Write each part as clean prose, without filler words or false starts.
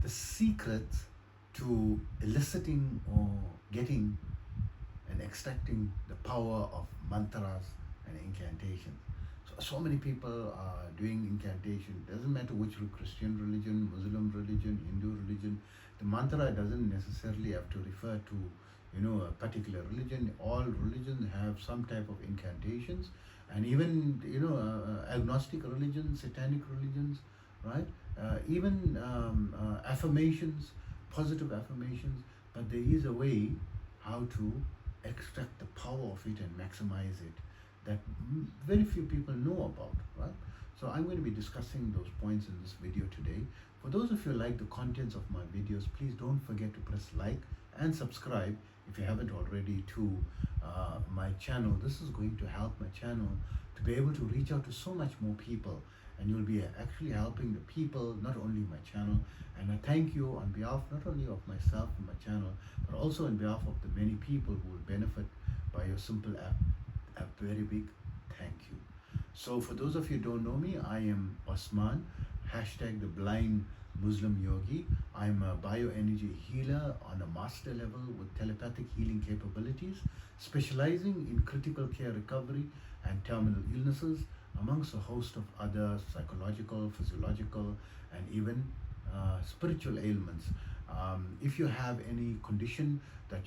the secret to eliciting or getting and extracting the power of mantras and incantations. So many people are doing incantation. Doesn't matter which Christian religion, Muslim religion, Hindu religion. The mantra doesn't necessarily have to refer to, a particular religion. All religions have some type of incantations, and even agnostic religions, satanic religions, right? Even affirmations, positive affirmations. But there is a way how to extract the power of it and maximize it that very few people know about, right? So I'm going to be discussing those points in this video today. For those of you who like the contents of my videos, please don't forget to press like and subscribe if you haven't already to my channel. This is going to help my channel to be able to reach out to so much more people, and you'll be actually helping the people, not only my channel. And I thank you on behalf not only of myself and my channel, but also on behalf of the many people who will benefit by your simple app. A very big thank you. So for those of you who don't know me, I am Osman, hashtag the blind Muslim yogi. I'm a bioenergy healer on a master level with telepathic healing capabilities, specializing in critical care recovery and terminal illnesses, amongst a host of other psychological, physiological, and even spiritual ailments. If you have any condition that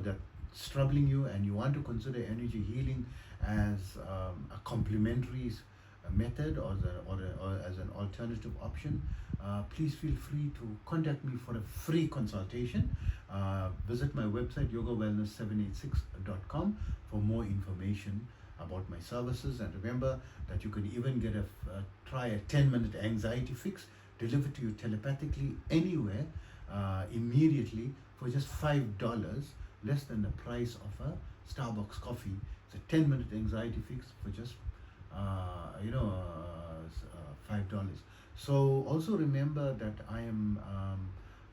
that's troubling you, and you want to consider energy healing as a complementary method or as an alternative option, please feel free to contact me for a free consultation. Visit my website yogawellness786.com for more information about my services. And remember that you can even get try a 10-minute anxiety fix delivered to you telepathically anywhere immediately for just $5, less than the price of a Starbucks coffee. It's a 10-minute anxiety fix for just $5. So also remember that I am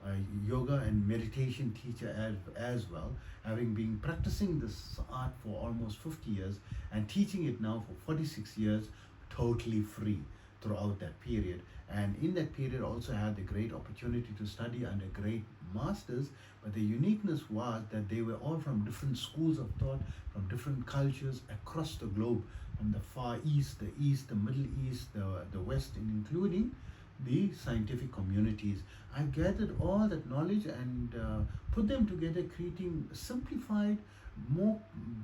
a yoga and meditation teacher as well, having been practicing this art for almost 50 years and teaching it now for 46 years totally free throughout that period. And in that period also had the great opportunity to study under great masters, but the uniqueness was that they were all from different schools of thought, from different cultures across the globe, from the Far East, the Middle East, the West, and including the scientific communities. I've gathered all that knowledge and put them together, creating simplified,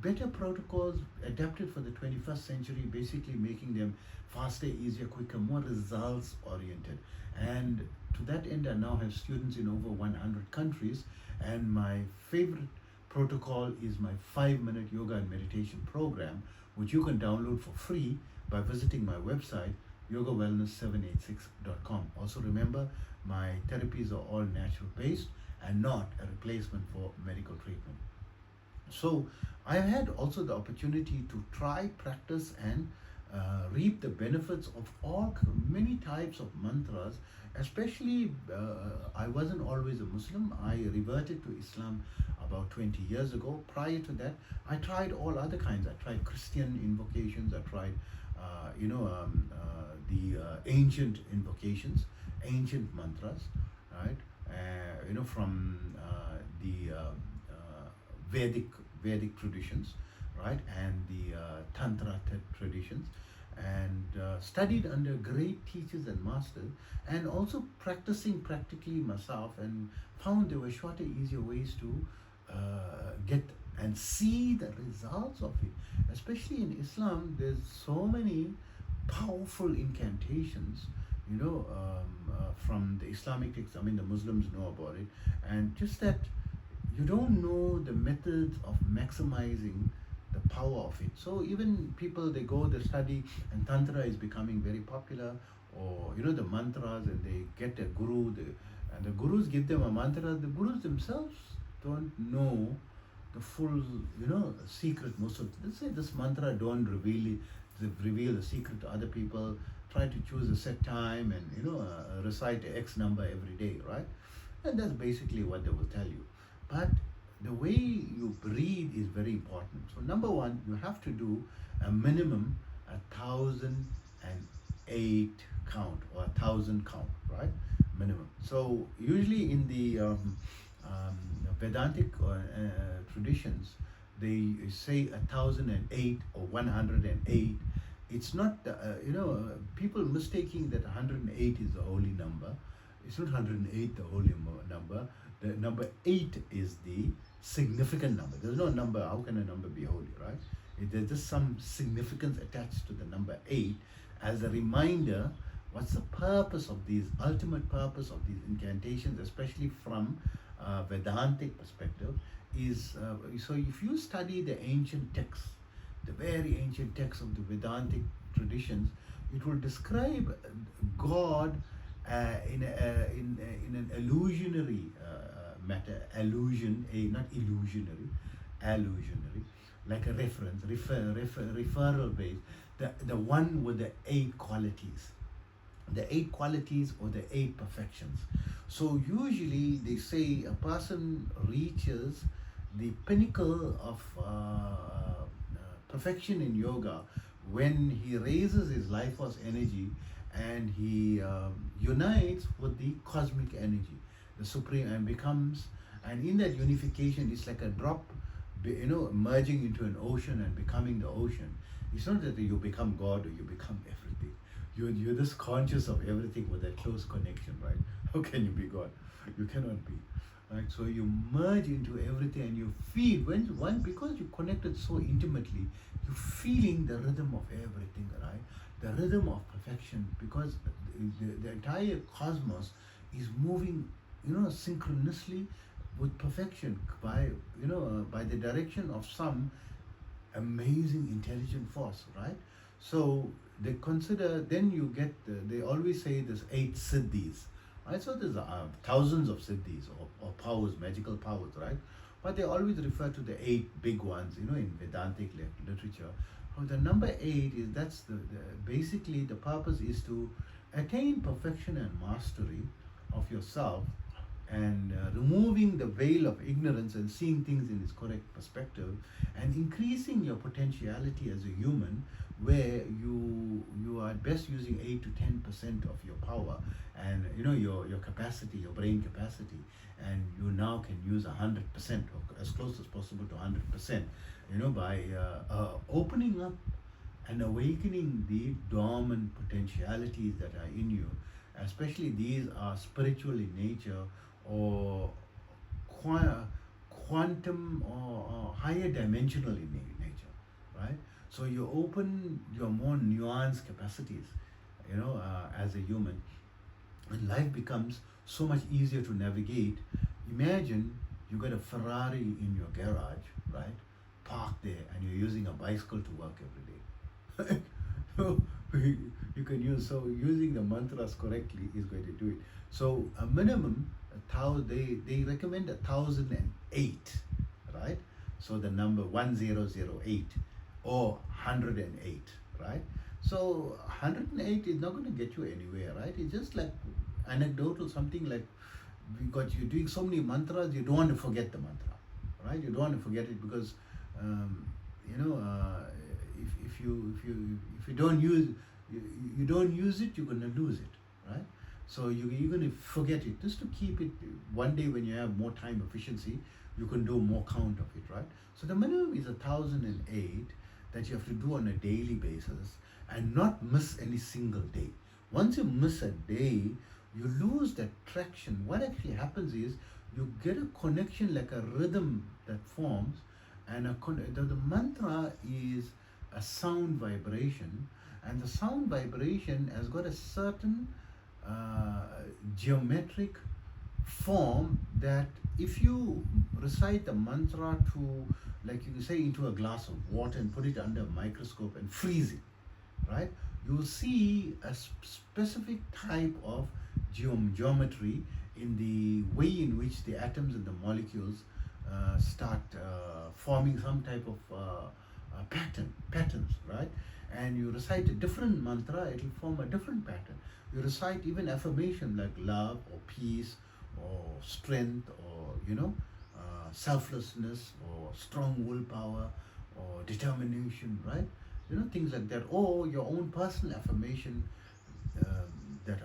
better protocols adapted for the 21st century, basically making them faster, easier, quicker, more results oriented. And to that end, I now have students in over 100 countries, and my favorite protocol is my 5-minute yoga and meditation program, which you can download for free by visiting my website yogawellness786.com. Also remember, my therapies are all natural based and not a replacement for medical treatment. So I had also the opportunity to try, practice, and reap the benefits of many types of mantras. Especially, I wasn't always a Muslim. I reverted to Islam about 20 years ago. Prior to that, I tried all other kinds. I tried Christian invocations. I tried, the ancient invocations, ancient mantras, right? From the Vedic traditions, right, and the Tantra traditions, and studied under great teachers and masters, and also practicing practically myself, and found there were shorter, easier ways to get and see the results of it. Especially in Islam, there's so many powerful incantations, from the Islamic texts. I mean, the Muslims know about it, and just that you don't know the methods of maximizing the power of it. So even people, they study, and Tantra is becoming very popular, or the mantras, and they get a guru, and the gurus give them a mantra. The gurus themselves don't know the full, secret. Most of, let's say, this mantra don't reveal the secret to other people. Try to choose a set time and recite X number every day, right? And that's basically what they will tell you. But the way you breathe is very important. So number one, you have to do a minimum 1,008 count, or 1,000 count, right? Minimum. So usually in the Vedantic traditions, they say 1008 or 108. It's not, people mistaking that 108 is the holy number. It's not 108 the holy number. The number 8 is the significant number. There's no number. How can a number be holy, right? There's just some significance attached to the number 8 as a reminder what's the purpose of these, ultimate purpose of these incantations, especially from Vedantic perspective, is so if you study the ancient texts, the very ancient texts of the Vedantic traditions, it will describe God in an illusionary matter, not illusionary, like a referral base, the one with the 8 qualities, the 8 qualities or the 8 perfections. So usually they say a person reaches the pinnacle of perfection in yoga when he raises his life force energy and he unites with the cosmic energy, the supreme, and becomes, and in that unification it's like a drop, merging into an ocean and becoming the ocean. It's not that you become God or you become everything. You're just conscious of everything with that close connection, right? How can you be God? You cannot be. Right? So you merge into everything and you feel because you connected so intimately, you're feeling the rhythm of everything, right? The rhythm of perfection, because the entire cosmos is moving, synchronously with perfection by the direction of some amazing intelligent force, right? So they consider, then you get they always say there's 8 siddhis, right? So there's thousands of siddhis or powers, magical powers, right? But they always refer to the 8 big ones, in Vedantic literature. The number 8 is, that's basically the purpose is to attain perfection and mastery of yourself, and removing the veil of ignorance and seeing things in its correct perspective, and increasing your potentiality as a human, where you are best using 8 to 10% of your power, and your capacity, your brain capacity, and you now can use 100%, or as close as possible to 100%, by opening up and awakening the dormant potentialities that are in you, especially these are spiritual in nature, or quantum, or higher dimensional in nature, right? So you open your more nuanced capacities, as a human, and life becomes so much easier to navigate. Imagine you got a Ferrari in your garage, right? Parked there, and you're using a bicycle to work every day. So you can use, so using the mantras correctly is going to do it. So a minimum, they recommend 1008, right? So the number 1008 or 108, right? So 108 is not going to get you anywhere, right? It's just like anecdotal, something like, because you're doing so many mantras, you don't want to forget the mantra, right? You don't want to forget it, because if you don't use it, you're going to lose it, right? So you're going to forget it. Just to keep it, one day when you have more time efficiency, you can do more count of it, right? So the minimum is 1008 that you have to do on a daily basis, and not miss any single day. Once you miss a day, you lose that traction. What actually happens is you get a connection, like a rhythm that forms, and the mantra is a sound vibration, and the sound vibration has got a certain geometric form, that if you recite the mantra to, like you can say, into a glass of water and put it under a microscope and freeze it, right? You will see a specific type of geometry in the way in which the atoms and the molecules start forming some type of patterns, right? And you recite a different mantra, it will form a different pattern. You recite even affirmation like love or peace or strength, or selflessness, or strong willpower, or determination, right? Things like that, or your own personal affirmation, that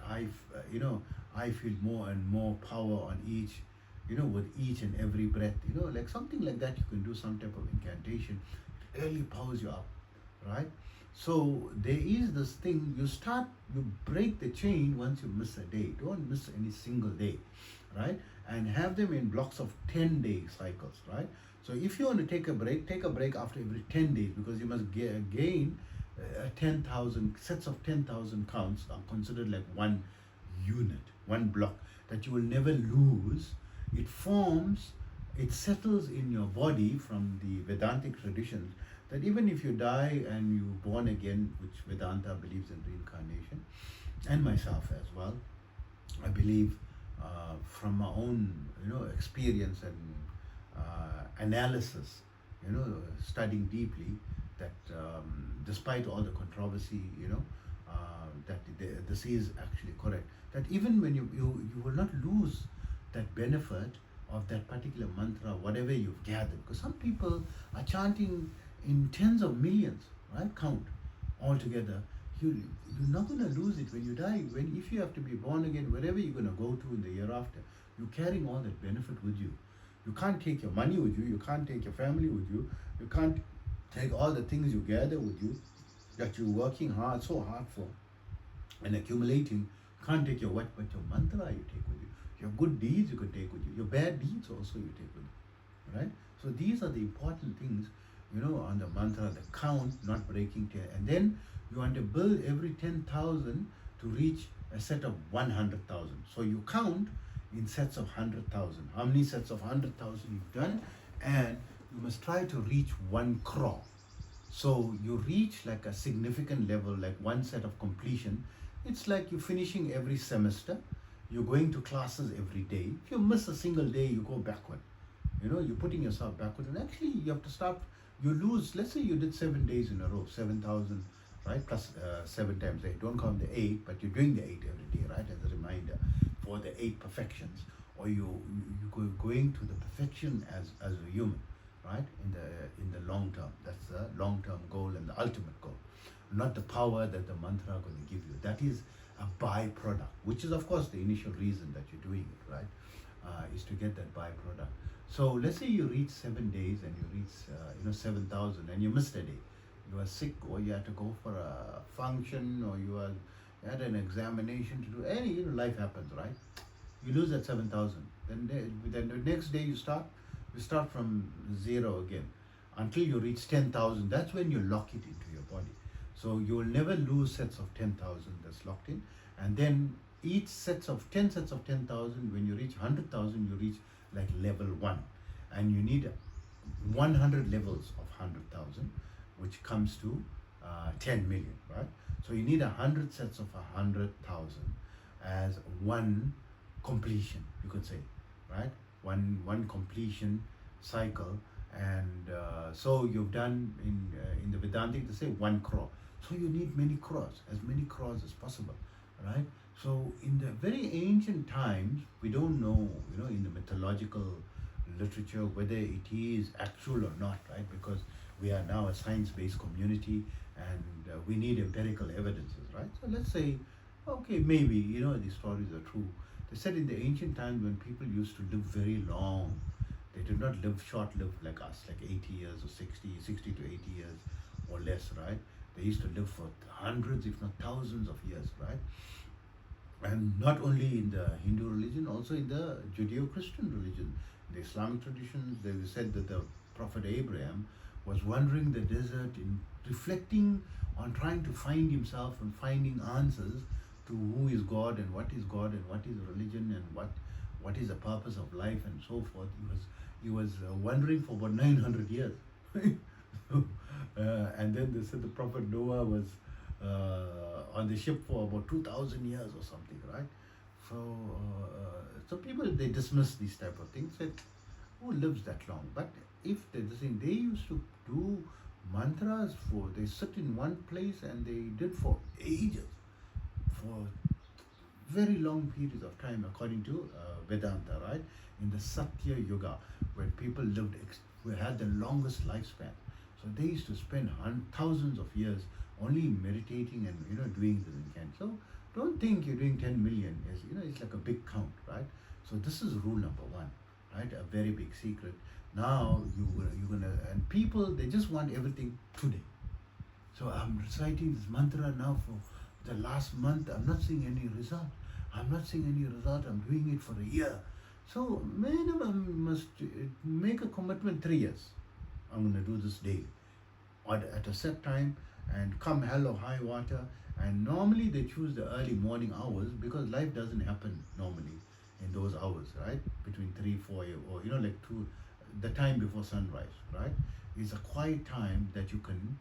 I feel more and more power on each, with each and every breath, like something like that. You can do some type of incantation. It really powers you up, right? So there is this thing, you break the chain once you miss a day. Don't miss any single day, right? And have them in blocks of 10-day cycles, right? So if you want to take a break after every 10 days, because you must gain 10,000 sets of 10,000 counts are considered like one unit, one block that you will never lose. It forms, it settles in your body from the Vedantic traditions, that even if you die and you born again, which Vedanta believes in reincarnation, and myself as well, I believe from my own experience and analysis, studying deeply, that despite all the controversy, that this is actually correct. That even when you will not lose that benefit of that particular mantra, whatever you've gathered. Because some people are chanting in tens of millions, right? Count altogether. You're not going to lose it when you die. If you have to be born again, wherever you're going to go to in the year after, you're carrying all that benefit with you. You can't take your money with you. You can't take your family with you. You can't take all the things you gather with you that you're working so hard for and accumulating. You can't take but your mantra you take with you. Your good deeds you can take with you. Your bad deeds also you take with you, right? So these are the important things, on the mantra, the count, not breaking 10. And then you want to build every 10,000 to reach a set of 100,000. So you count in sets of 100,000. How many sets of 100,000 you've done? And you must try to reach 1 crore. So you reach like a significant level, like one set of completion. It's like you're finishing every semester. You're going to classes every day. If you miss a single day, you go backward. You're putting yourself backward. And actually, you have to start, you lose, let's say you did 7 days in a row, 7,000, right? Plus 7 times 8. Don't count the 8, but you're doing the 8 every day, right? As a reminder for the 8 perfections. Or you going to the perfection as a human, right? In the long term. That's the long-term goal and the ultimate goal. Not the power that the mantra going to give you. That is a byproduct, which is of course the initial reason that you're doing it, right? Is to get that byproduct. So let's say you reach 7 days and you reach 7,000 and you missed a day. You are sick, or you had to go for a function, or you had an examination to do. Any life happens, right? You lose that 7,000. Then the next day you start from zero again until you reach 10,000. That's when you lock it into your body. So you will never lose sets of 10,000 that's locked in. And then each 10 sets of 10,000, when you reach 100,000, you reach like level 1. And you need 100 levels of 100,000, which comes to 10 million, right? So you need 100 sets of 100,000 as one completion, you could say, right? One completion cycle. And so you've done in the Vedantic, they say 1 crore. So you need many crores, as many crores as possible, right? So in the very ancient times, we don't know, in the mythological literature, whether it is actual or not, right? Because we are now a science-based community, and we need empirical evidences, right? So let's say, okay, maybe, these stories are true. They said in the ancient times, when people used to live very long, they did not live short-lived like us, like 80 years or 60 to 80 years or less, right? They used to live for hundreds, if not thousands of years, right? And not only in the Hindu religion, also in the Judeo-Christian religion. In the Islamic traditions, they said that the Prophet Abraham was wandering the desert, reflecting on trying to find himself and finding answers to who is God and what is religion, and what is the purpose of life, and so forth. He was wandering for about 900 years. And then they said the Prophet Noah was on the ship for about 2,000 years or something, right? So people, they dismiss these type of things, said, who lives that long? But if they used to do mantras they sit in one place and they did for ages, for very long periods of time, according to Vedanta, right? In the Satya Yuga, when people had the longest lifespan. So they used to spend thousands of years only meditating and doing this incantation. So Don't think you're doing 10 million. It's like a big count, right? So this is rule number one, right? A very big secret. Now you're gonna, and people, they just want everything today. So I'm reciting this mantra now for the last month. I'm not seeing any result. I'm not seeing any result. I'm doing it for a year. So minimum must make a commitment 3 years. I'm going to do this daily at a set time, and come hell or high water. And normally they choose the early morning hours because life doesn't happen normally in those hours, right? Between 3, 4, or like 2, the time before sunrise, right? Is a quiet time that you can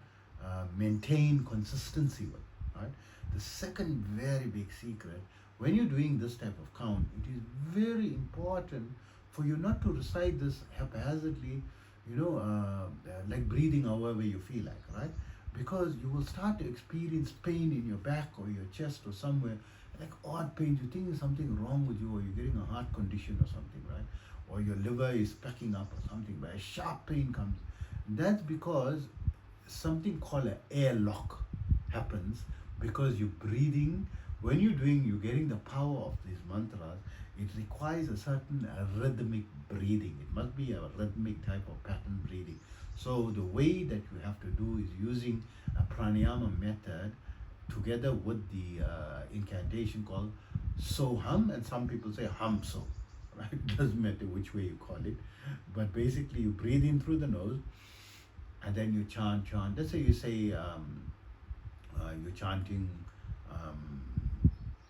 maintain consistency with, right? The second very big secret, when you're doing this type of count, it is very important for you not to recite this haphazardly, like breathing however you feel like, right? Because you will start to experience pain in your back or your chest or somewhere, like odd pain. You think there's something wrong with you, or you're getting a heart condition or something, right? Or your liver is packing up or something, but a sharp pain comes. That's because something called an airlock happens, because you're breathing. When you're getting the power of these mantras, it requires a certain rhythmic breathing. It must be a rhythmic type of pattern breathing. So the way that you have to do is using a pranayama method together with the incantation called so hum, and some people say hum so, right? It doesn't matter which way you call it, but basically you breathe in through the nose, and then you chant. Let's say you say you're chanting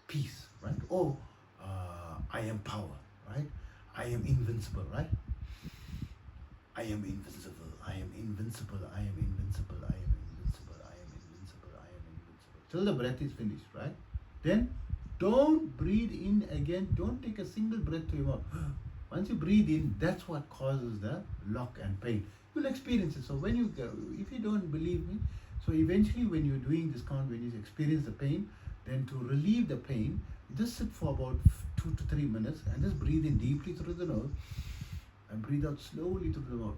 peace, right? Or I am power, right? I am invincible, right? I am invincible. I am invincible. I am invincible. I am invincible. I am invincible. I am invincible. Till the breath is finished, right? Then don't breathe in again. Don't take a single breath to your mouth. Once you breathe in, that's what causes the lock and pain. You'll experience it. So when you go, if you don't believe me, so eventually when you're doing this count, when you experience the pain, then to relieve the pain, just sit for about 2 to 3 minutes and just breathe in deeply through the nose and breathe out slowly through the mouth.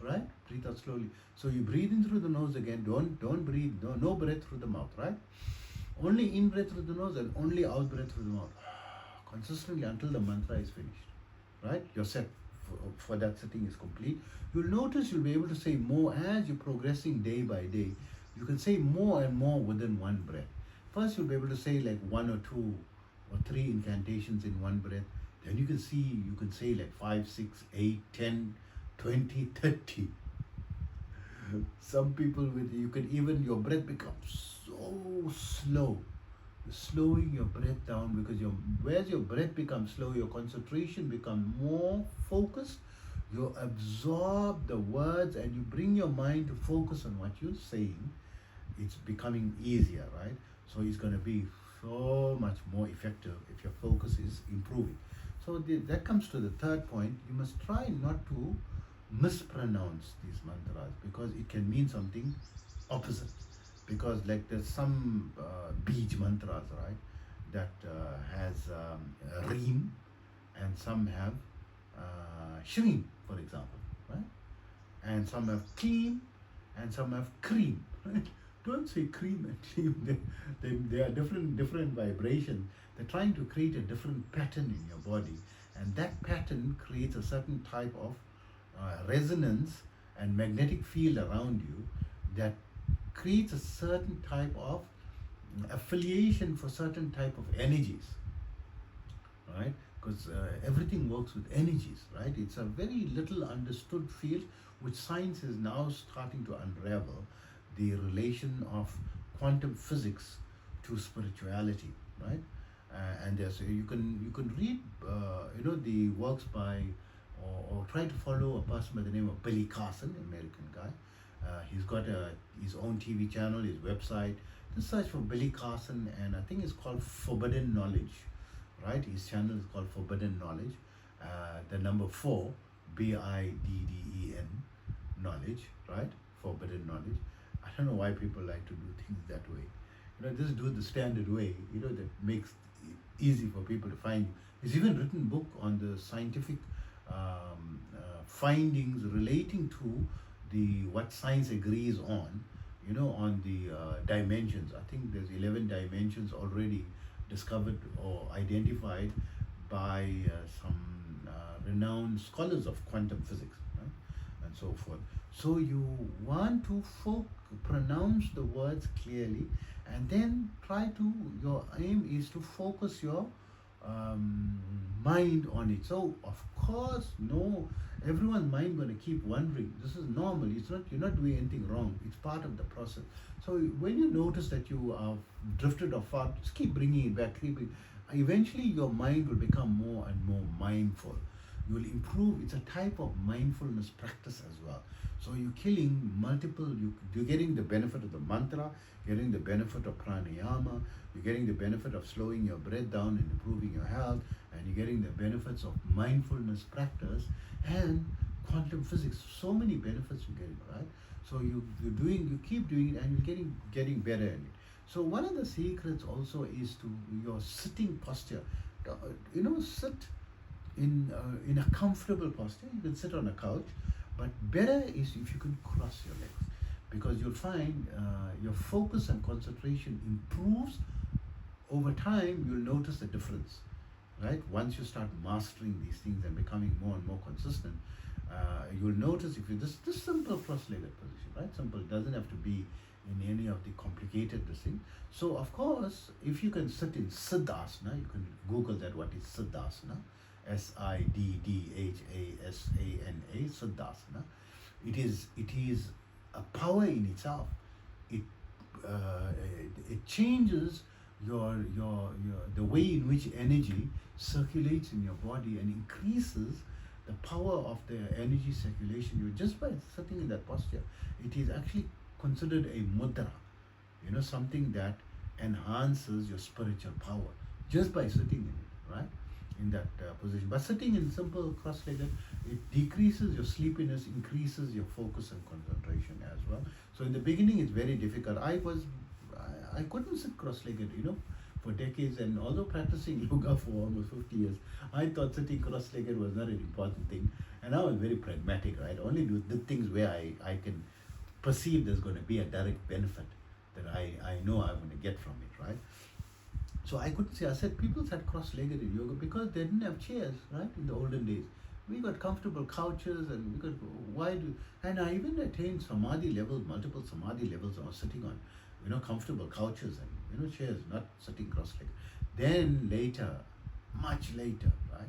Right? Breathe out slowly. So you breathe in through the nose again. Don't breathe. No breath through the mouth. Right? Only in breath through the nose and only out breath through the mouth. Consistently until the mantra is finished. Right? Your set for that setting is complete. You'll notice you'll be able to say more as you're progressing day by day. You can say more and more within one breath. First, you'll be able to say like 1 or 2 or 3 incantations in one breath. Then you can say like 5, 6, 8, 10, 20, 30. Some people your breath becomes so slow. You're slowing your breath down because whereas your breath becomes slow, your concentration becomes more focused. You absorb the words and you bring your mind to focus on what you're saying. It's becoming easier, right? So it's going to be so much more effective if your focus is improving. So that comes to the third point. You must try not to mispronounce these mantras because it can mean something opposite. Because like there's some beej mantras, right, that has reem, and some have shreem, for example, right? And some have clean, and some have cream, right? Don't say cream and clean. They are different vibrations. They're trying to create a different pattern in your body, and that pattern creates a certain type of resonance and magnetic field around you that creates a certain type of affiliation for certain type of energies, right? Because everything works with energies, right? It's a very little understood field which science is now starting to unravel the relation of quantum physics to spirituality, right? And there's you can read the works by or try to follow a person by the name of Billy Carson, an American guy. He's got his own TV channel, his website. Just search for Billy Carson, and I think it's called Forbidden Knowledge, right? His channel is called Forbidden Knowledge. The number 4, BIDDEN, knowledge, right? Forbidden Knowledge. I don't know why people like to do things that way. Just do the standard way, that makes it easy for people to find you. He's even written a book on the scientific findings relating to what science agrees on on the dimensions. I think there's 11 dimensions already discovered or identified by some renowned scholars of quantum physics, right? And so forth. So you want to pronounce the words clearly, and then your aim is to focus your mind on it. So of course, no, everyone's mind going to keep wandering. This is normal. It's not, you're not doing anything wrong. It's part of the process. So when you notice that you are drifted or far, just keep bringing it back. Eventually your mind will become more and more mindful. You will improve. It's a type of mindfulness practice as well. So you're killing multiple, you're getting the benefit of the mantra, getting the benefit of pranayama, you're getting the benefit of slowing your breath down and improving your health, and you're getting the benefits of mindfulness practice and quantum physics. So many benefits you're getting, right? So you keep doing it, and you're getting better at it. So one of the secrets also is to your sitting posture. Sit in a comfortable posture. You can sit on a couch, but better is if you can cross your legs, because you'll find your focus and concentration improves over time. You'll notice the difference, right? Once you start mastering these things and becoming more and more consistent, you'll notice if you this simple cross-legged position, right? Simple, it doesn't have to be in any of the complicated thing. So of course, if you can sit in Siddhasana, you can Google that, what is Siddhasana, Siddhasana, Siddhasana. It is a power in itself. It changes your the way in which energy circulates in your body and increases the power of the energy circulation. You just by sitting in that posture, it is actually considered a mudra, something that enhances your spiritual power just by sitting in it, right? In that position. But sitting in simple cross-legged, it decreases your sleepiness, increases your focus and concentration as well. So in the beginning, it's very difficult. I couldn't sit cross-legged, for decades, and although practicing yoga for almost 50 years, I thought sitting cross-legged was not an important thing. And I was very pragmatic, right? Only do the things where I can perceive there's going to be a direct benefit that I know I'm going to get from it, right? So I couldn't say, I said people sat cross-legged in yoga because they didn't have chairs, right? In the olden days, we got comfortable couches, and we got and I even attained Saamadhi levels, multiple Saamadhi levels. I was sitting on, comfortable couches and chairs, not sitting cross-legged. Then later, much later, right?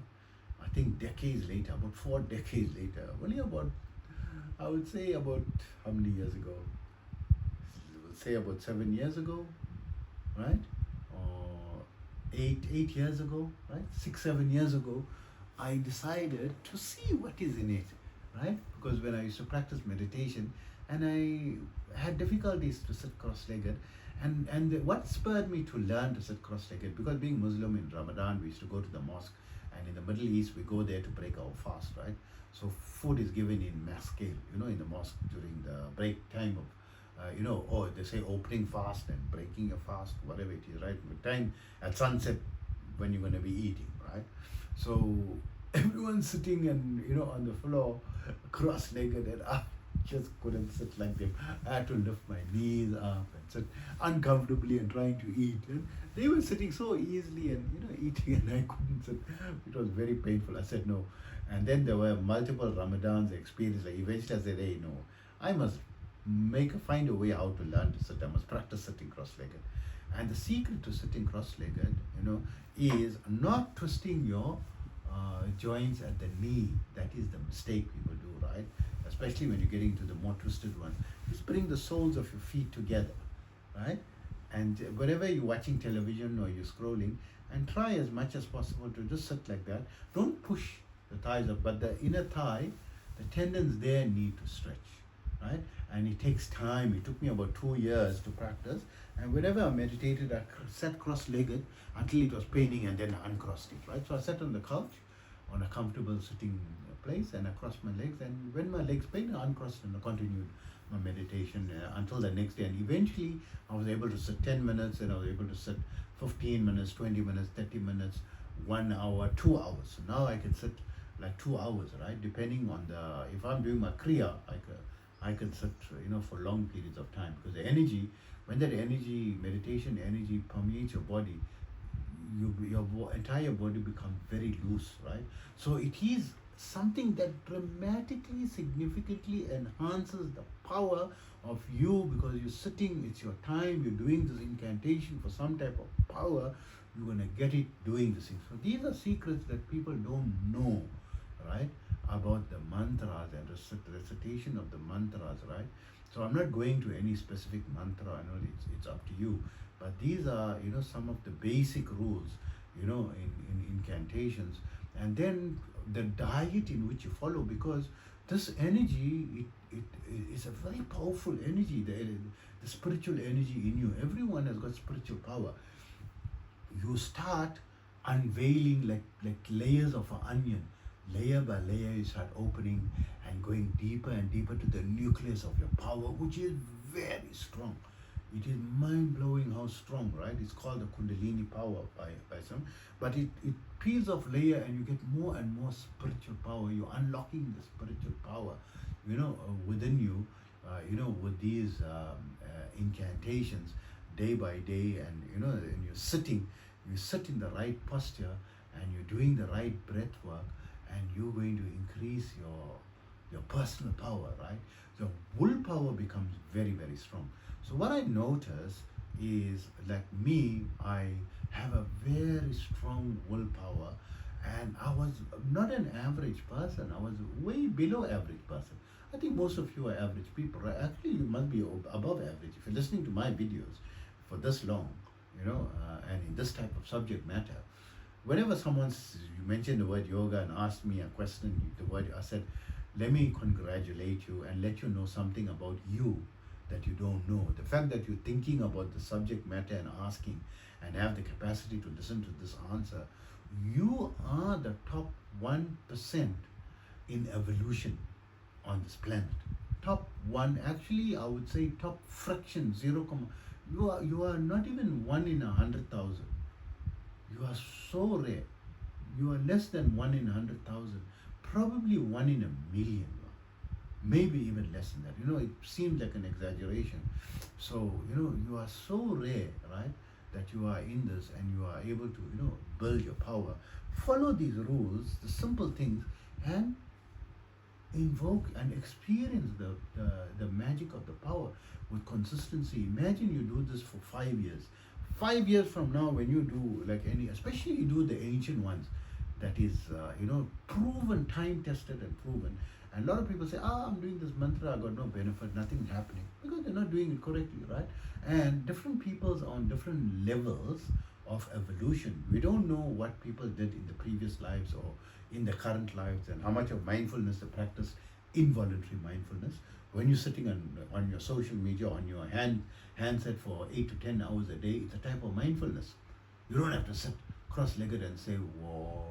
I think decades later, about 4 decades later, only about, I would say about how many years ago? Say about 7 years ago, right? Or 8 years ago, right? 6, 7 years ago, I decided to see what is in it, right? Because when I used to practice meditation, and I had difficulties to sit cross-legged, and what spurred me to learn to sit cross-legged, because being Muslim, in Ramadan we used to go to the mosque, and in the Middle East we go there to break our fast, right? So food is given in mass scale, in the mosque during the break time of or they say opening fast and breaking a fast, whatever it is, right? The time at sunset when you're going to be eating, right? So everyone's sitting and on the floor cross-legged, and I just couldn't sit like them. I had to lift my knees up and sit uncomfortably and trying to eat, and they were sitting so easily and eating, and I couldn't sit. It was very painful. I said no. And then there were multiple Ramadans experience. Like eventually I said, hey, no, I must find a way how to learn to sit. I must practice sitting cross-legged. And the secret to sitting cross-legged, is not twisting your joints at the knee. That is the mistake people do, right? Especially when you're getting to the more twisted one. Just bring the soles of your feet together, right? And wherever you're watching television or you're scrolling, and try as much as possible to just sit like that. Don't push the thighs up, but the inner thigh, the tendons there need to stretch, right? And it takes time. It took me about 2 years to practice. And whenever I meditated, I sat cross-legged until it was paining, and then I uncrossed it, right? So I sat on the couch on a comfortable sitting place, and I crossed my legs. And when my legs pained, I uncrossed and I continued my meditation until the next day. And eventually, I was able to sit 10 minutes, and I was able to sit 15 minutes, 20 minutes, 30 minutes, 1 hour, 2 hours. So now I can sit like 2 hours, right? Depending on if I'm doing my Kriya, I can sit, for long periods of time, because the energy, when that energy, meditation energy permeates your body, entire body becomes very loose, right? So it is something that dramatically, significantly enhances the power of you, because you're sitting, it's your time, you're doing this incantation for some type of power, you're going to get it doing this thing. So these are secrets that people don't know, right? About the mantras and recitation of the mantras, right? So I'm not going to any specific mantra. I know it's up to you, but these are some of the basic rules, in incantations, and then the diet in which you follow, because this energy, it is a very powerful energy. The spiritual energy in you. Everyone has got spiritual power. You start unveiling like layers of an onion. Layer by layer, you start opening and going deeper and deeper to the nucleus of your power, which is very strong. It is mind-blowing how strong, right? It's called the Kundalini power by some. But it peels off layer, and you get more and more spiritual power. You're unlocking the spiritual power, within you, with these incantations day by day. And, and you sit in the right posture, and you're doing the right breath work, and you're going to increase your personal power, right? So willpower becomes very, very strong. So what I notice is, like me, I have a very strong willpower, and I was not an average person. I was way below average person. I think most of you are average people, right? Actually, you must be above average if you're listening to my videos for this long, and in this type of subject matter. Whenever you mentioned the word yoga and asked me a question, I said, let me congratulate you and let you know something about you that you don't know. The fact that you're thinking about the subject matter and asking, and have the capacity to listen to this answer, you are the top 1% in evolution on this planet. Top 1, actually, I would say top fraction, 0, you are not even 1 in 100,000. You are so rare. You are less than 1 in 100,000, probably 1 in a million, maybe even less than that. It seems like an exaggeration. So, you are so rare, right, that you are in this, and you are able to, build your power. Follow these rules, the simple things, and invoke and experience the magic of the power with consistency. Imagine you do this for 5 years. 5 years from now, when you do especially you do the ancient ones, that is, proven, time tested and proven. And a lot of people say, I'm doing this mantra, I got no benefit, nothing's happening, because they're not doing it correctly, right? And different people's on different levels of evolution. We don't know what people did in the previous lives or in the current lives, and how much of mindfulness they practice, involuntary mindfulness. When you're sitting on your social media, on your handset for 8 to 10 hours a day, it's a type of mindfulness. You don't have to sit cross-legged and say, whoa,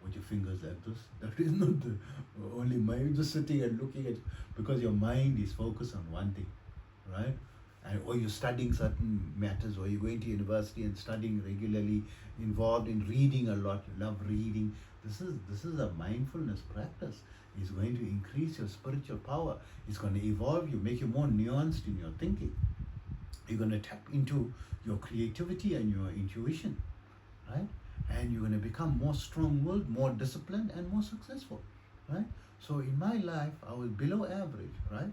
with your fingers like this. That is not the only mind. Just sitting and looking at, because your mind is focused on one thing, right? Or you're studying certain matters, or you're going to university and studying regularly, involved in reading a lot, you love reading. This is a mindfulness practice. It's going to increase your spiritual power. It's going to evolve you, make you more nuanced in your thinking. You're going to tap into your creativity and your intuition, right? And you're going to become more strong-willed, more disciplined, and more successful, right? So in my life, I was below average, right?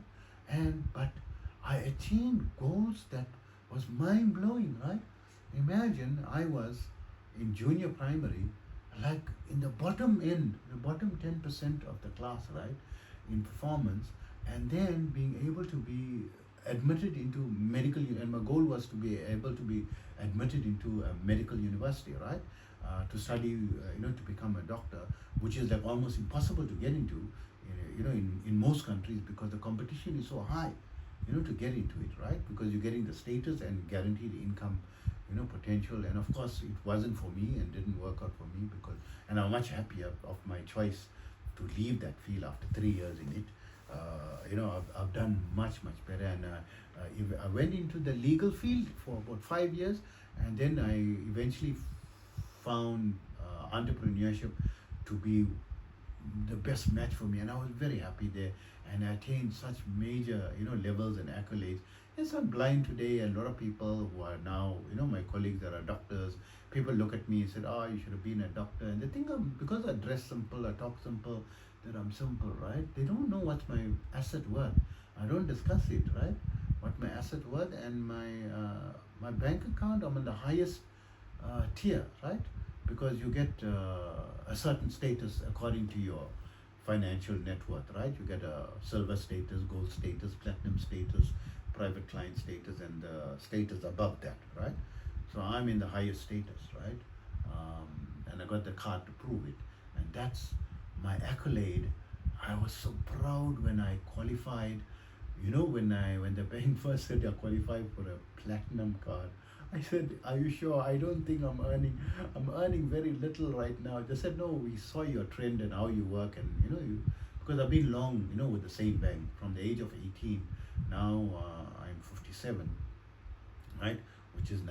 But I achieved goals that was mind-blowing, right? Imagine I was in junior primary, like in the bottom end, the bottom 10% of the class, right, in performance, and then being able to be admitted into medical, and my goal was to be able to be admitted into a medical university, right, to study, to become a doctor, which is like almost impossible to get into, in most countries, because the competition is so high, to get into it, right, because you're getting the status and guaranteed income, potential. And of course it wasn't for me and didn't work out for me, and I'm much happier of my choice to leave that field after 3 years in it. I've done much better, and I went into the legal field for about 5 years, and then I eventually found entrepreneurship to be the best match for me, and I was very happy there, and I attained such major, levels and accolades. Yes, I'm blind today. A lot of people who are now, my colleagues that are doctors, people look at me and said, "Oh, you should have been a doctor," and they think because I dress simple, I talk simple, that I'm simple, right? They don't know what's my asset worth. I don't discuss it, right? What my asset worth and my bank account. I'm on the highest tier, right? Because you get a certain status according to your financial net worth, right? You get a silver status, gold status, platinum status, private client status, and the status above that, right? So I'm in the highest status, right? And I got the card to prove it, and that's my accolade. I was so proud when I qualified. When the bank first said I qualified for a platinum card, I said, "Are you sure? I don't think I'm earning very little right now." They said, "No, we saw your trend and how you work, and because I've been long, with the same bank from the age of 18. Now I'm 57, right? Which is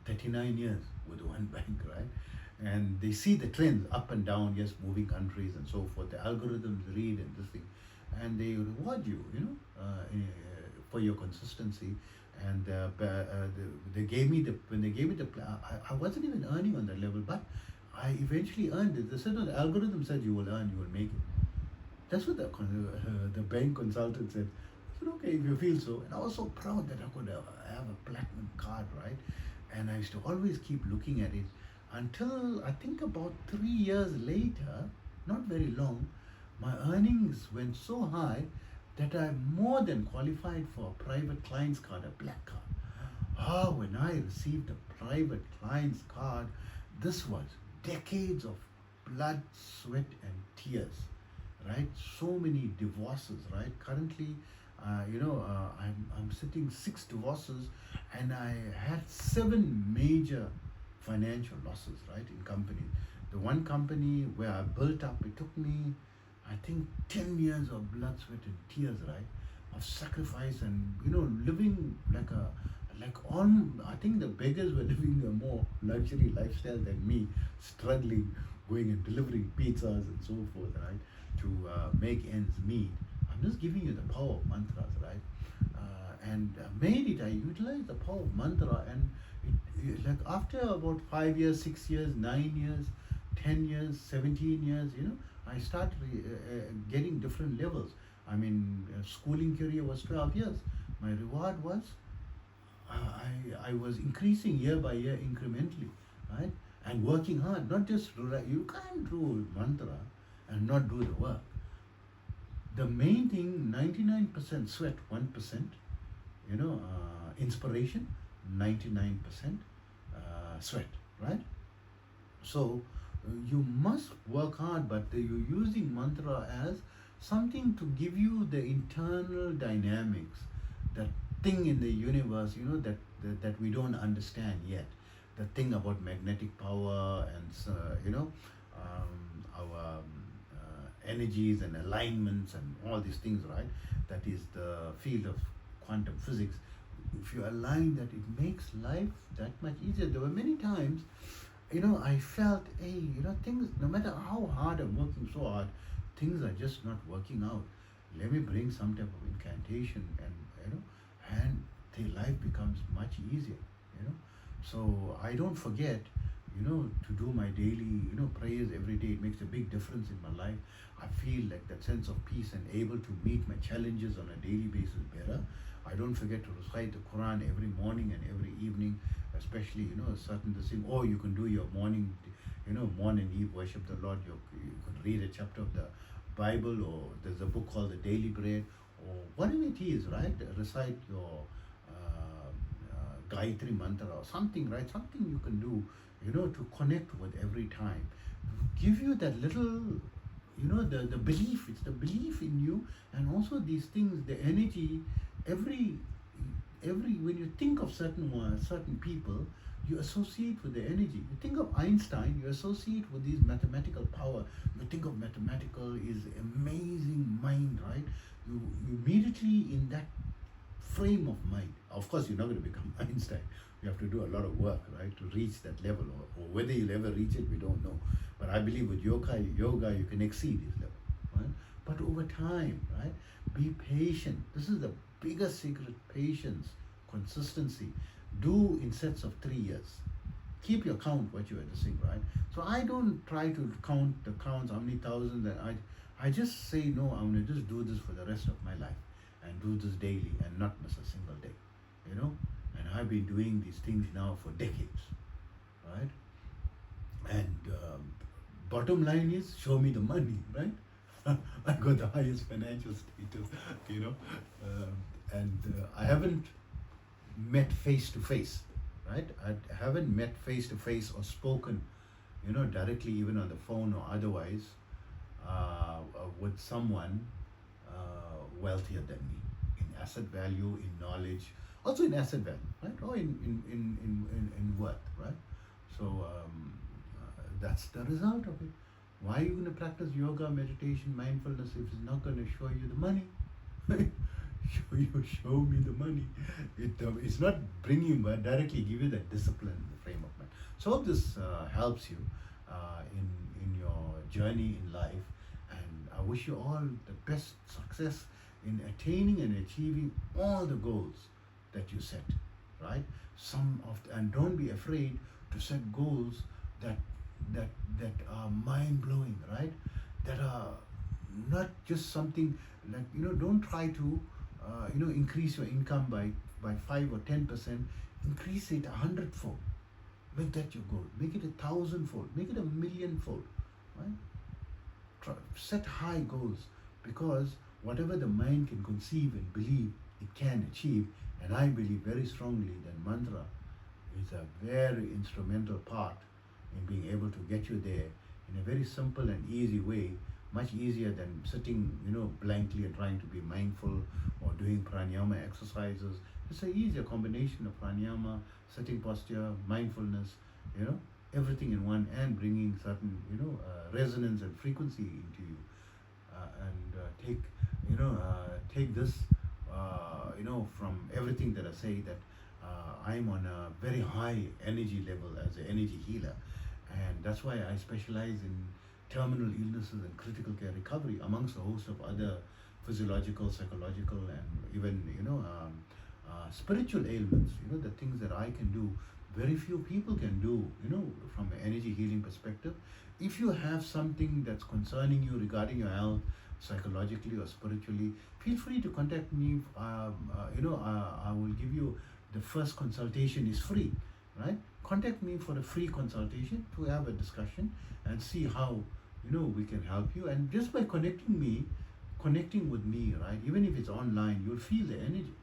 39 years with one bank, right? And they see the trends up and down, yes, moving countries and so forth. The algorithms read and this thing, and they reward you, for your consistency. And they gave me the when they gave me the I wasn't even earning on that level, but I eventually earned it. They said, "No, the algorithm said you will earn, you will make it." That's what the bank consultant said. I said, "Okay, if you feel so." And I was so proud that I could have a platinum card, right? And I used to always keep looking at it until I think about 3 years later, not very long, my earnings went so high that I more than qualified for a private client's card, a black card. When I received a private client's card, this was decades of blood, sweat, and tears, right? So many divorces, right? Currently, I'm sitting 6 divorces, and I had 7 major financial losses, right, in companies. The one company where I built up, it took me, I think, 10 years of blood, sweat, and tears, right, of sacrifice, and living I think the beggars were living a more luxury lifestyle than me, struggling, going and delivering pizzas and so forth, right, to make ends meet. I'm just giving you the power of mantras, right? And made it. I utilized the power of mantra, and like after about 5 years, 6 years, 9 years, 10 years, 17 years, I started getting different levels. I mean, schooling career was 12 years. My reward was I was increasing year by year incrementally, right? And working hard, not just you can't do mantra and not do the work. The main thing, 99% sweat, 1%, inspiration, 99% sweat, right? So you must work hard, but you're using mantra as something to give you the internal dynamics, that thing in the universe, that we don't understand yet. The thing about magnetic power and our energies and alignments and all these things, right? That is the field of quantum physics. If you align that, it makes life that much easier. There were many times, I felt, hey, things, no matter how hard I'm working so hard, things are just not working out. Let me bring some type of incantation, and the life becomes much easier. So I don't forget, to do my daily, prayers every day. It makes a big difference in my life. I feel like that sense of peace and able to meet my challenges on a daily basis better. I don't forget to recite the Quran every morning and every evening, especially, certain the thing. Or you can do your morning, morning eve worship the Lord. You could read a chapter of the Bible, or there's a book called The Daily Bread, or whatever it is, right? Recite your Gayatri mantra or something, right? Something you can do, to connect with every time. Give you that little, the belief. It's the belief in you, and also these things, the energy. Every when you think of certain people, you associate with the energy. You think of Einstein, you associate with these mathematical power. You think of mathematical is amazing mind, right? You immediately in that frame of mind. Of course, you're not going to become Einstein, You have to do a lot of work, right, to reach that level, or whether you'll ever reach it, we don't know. But I believe with yoga, you can exceed this level, right? But over time, right, be patient. This is the biggest secret: patience, consistency. Do in sets of 3 years. Keep your count what you are doing, right? So I don't try to count the counts, how many thousands that I just say no, I'm gonna just do this for the rest of my life and do this daily and not miss a single day. You know? And I've been doing these things now for decades, right? And bottom line is show me the money, right? I got the highest financial status, you know, and I haven't met face to face, right? I haven't met face to face or spoken, you know, directly, even on the phone or otherwise, with someone wealthier than me in asset value, in knowledge, also in asset value, right? Or in worth, right? So that's the result of it. Why are you going to practice yoga, meditation, mindfulness if it's not going to show you the money? Show me the money. It's not bring you, but directly give you that discipline, the frame of mind. So hope this helps you in your journey in life, and I wish you all the best success in attaining and achieving all the goals that you set. Right? And don't be afraid to set goals that are mind blowing. Right? That are not just something like, you know, don't try to increase your income by 5 or 10%. Increase it 100-fold. Make that your goal. Make it 1,000-fold. Make it 1,000,000-fold. Right? Set high goals, because whatever the mind can conceive and believe, it can achieve. And I believe very strongly that mantra is a very instrumental part in being able to get you there in a very simple and easy way, much easier than sitting, you know, blankly and trying to be mindful or doing pranayama exercises. It's an easier combination of pranayama, sitting posture, mindfulness, you know, everything in one, and bringing certain, you know, resonance and frequency into you. Take this, from everything that I say, that I'm on a very high energy level as an energy healer, and that's why I specialize in terminal illnesses and critical care recovery, amongst a host of other physiological, psychological, and even spiritual ailments. You know, the things that I can do, very few people can do. You know, from an energy healing perspective. If you have something that's concerning you regarding your health, psychologically or spiritually, feel free to contact me. I will give you, the first consultation is free, right? Contact me for a free consultation to have a discussion and see how, you know, we can help you. And just by connecting with me, right, even if it's online, you'll feel the energy,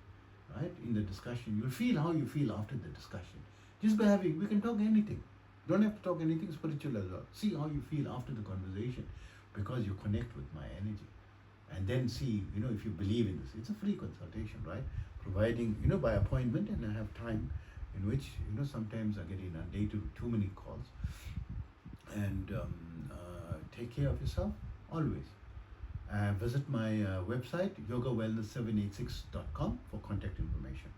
right, in the discussion. You'll feel how you feel after the discussion. Just by we can talk anything. Don't have to talk anything spiritual as well. See how you feel after the conversation, because you connect with my energy. And then see, you know, if you believe in this. It's a free consultation, right? Providing, you know, by appointment, and I have time in which, you know, sometimes I get inundated with too many calls. And take care of yourself always. Visit my website, yogawellness786.com, for contact information.